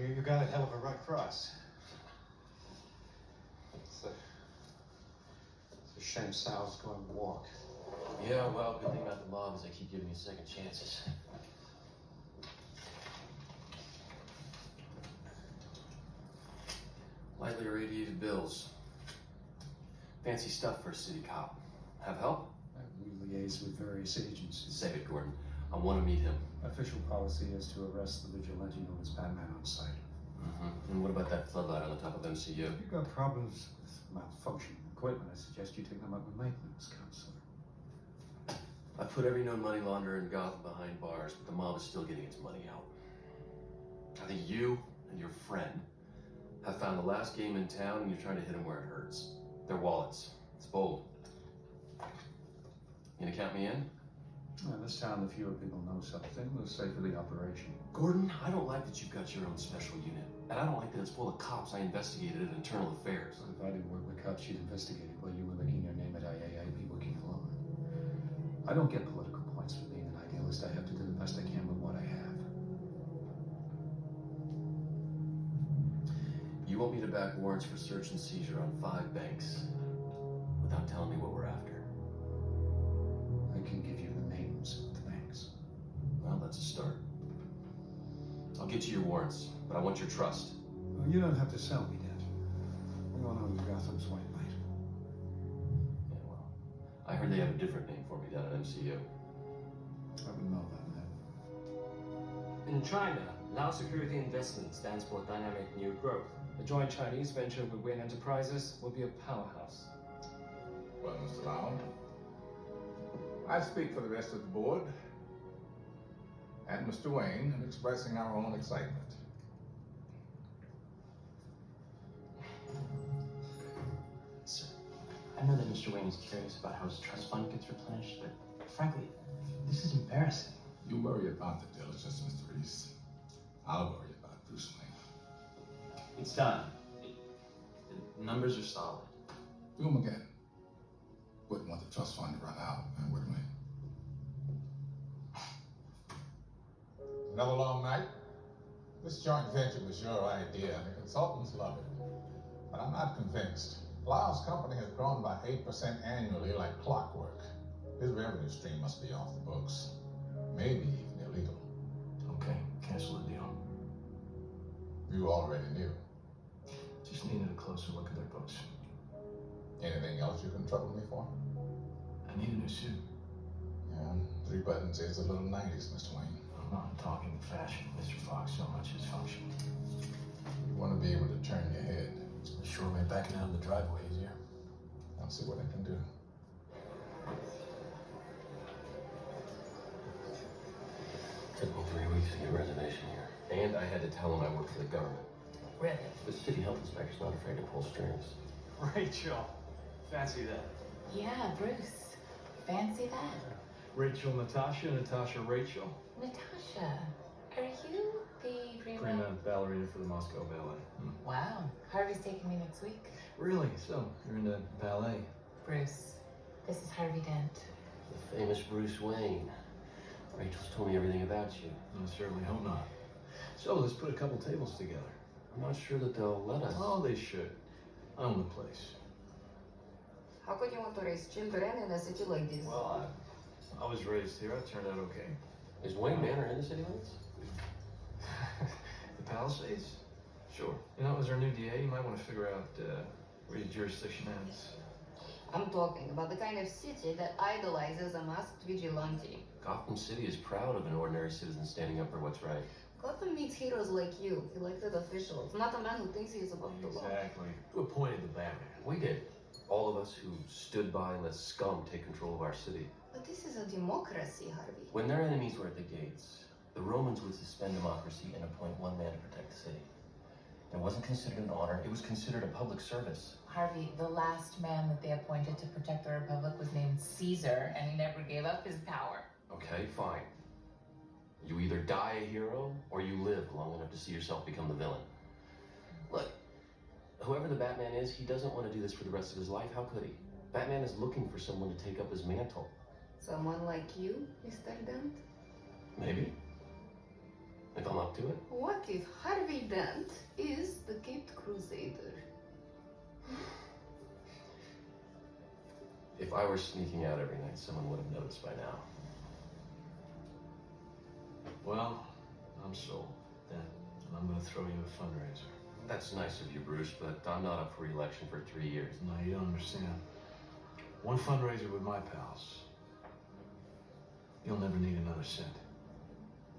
You got a hell of a run cross. It's a shame Sal's going to walk. Yeah, well, good thing about the mob is they keep giving you second chances. Lightly irradiated bills. Fancy stuff for a city cop. Have help? We liaise with various agencies. Save it, Gordon. I want to meet him. Official policy is to arrest the vigilante known as Batman on sight. And what about that floodlight on the top of MCU? If you've got problems with malfunctioning equipment, I suggest you take them up with maintenance, counselor. I put every known money launderer in Gotham behind bars, but the mob is still getting its money out. I think you and your friend have found the last game in town and you're trying to hit them where it hurts. Their wallets. It's bold. You gonna count me in? In this town, the fewer people know something, the safer the operation. Gordon, I don't like that you've got your own special unit. And I don't like that it's full of cops I investigated at Internal Affairs. So if I didn't work with cops you'd investigated while you were licking your name at IAIP working alone. I don't get political points for being an idealist. I have to do the best I can with what I have. You want me to back warrants for search and seizure on 5 banks without telling me what we're after? I can give you the names of the banks. Well, that's a start. I'll get you your warrants, but I want your trust. Well, you don't have to sell me that. We all know you're Gotham's white knight. Yeah, well, I heard they have a different name for me down at MCU. I wouldn't know about that. In China, Lao Security Investment stands for Dynamic New Growth. A joint Chinese venture with Wayne Enterprises will be a powerhouse. Well, Mr. Lau, I speak for the rest of the board and Mr. Wayne in expressing our own excitement. Sir, I know that Mr. Wayne is curious about how his trust fund gets replenished, but frankly, this is embarrassing. You worry about the diligence, Mr. Reese. I'll worry about Bruce Wayne. It's done. The numbers are solid. Do them again. Wouldn't want the trust fund to run out, would we? Another long night? This joint venture was your idea, and the consultants love it. But I'm not convinced. Lau's company has grown by 8% annually like clockwork. His revenue stream must be off the books. Maybe even illegal. Okay, cancel the deal. You already knew. Just needed a closer look at their books. Anything else you can trouble me for? I need a new suit. Yeah, 3 buttons is a little 90s, Mr. Wayne. I'm not talking fashion, Mr. Fox, so much as function. You want to be able to turn your head. Sure made backing out of the driveway easier. I'll see what I can do. Took me 3 weeks to get a reservation here. And I had to tell him I work for the government. Really? The city health inspector's not afraid to pull strings. Rachel, fancy that. Yeah, Bruce. Fancy that. Rachel, Natasha, Natasha, Rachel. Natasha, are you the Prima ballerina for the Moscow Ballet. Wow. Harvey's taking me next week. Really? So, you're into ballet? Bruce, this is Harvey Dent. The famous Bruce Wayne. Rachel's told me everything about you. I certainly hope not. So, let's put a couple tables together. I'm not sure that they'll let us. Oh, they should. I own the place. How could you want to raise children in a city like this? Well, I was raised here. I turned out okay. Is Wayne Manor in the city limits? The Palisades? Sure. You know, as our new DA, you might want to figure out where your jurisdiction ends. I'm talking about the kind of city that idolizes a masked vigilante. Gotham City is proud of an ordinary citizen standing up for what's right. Gotham needs heroes like you, elected officials, not a man who thinks he is above the law. Exactly. Who appointed the Batman? We did. All of us who stood by and let scum take control of our city. But this is a democracy, Harvey. When their enemies were at the gates, the Romans would suspend democracy and appoint one man to protect the city. It wasn't considered an honor, it was considered a public service. Harvey, the last man that they appointed to protect the Republic was named Caesar, and he never gave up his power. Okay, fine. You either die a hero, or you live long enough to see yourself become the villain. Look, whoever the Batman is, he doesn't want to do this for the rest of his life. How could he? Batman is looking for someone to take up his mantle. Someone like you, Mr. Dent? Maybe. If I'm up to it. What if Harvey Dent Grant is the Caped Crusader. If I were sneaking out every night, someone would have noticed by now. Well, I'm sold. Then I'm gonna throw you a fundraiser. That's nice of you, Bruce, but I'm not up for election for 3 years. No, you don't understand. One fundraiser with my pals. You'll never need another cent.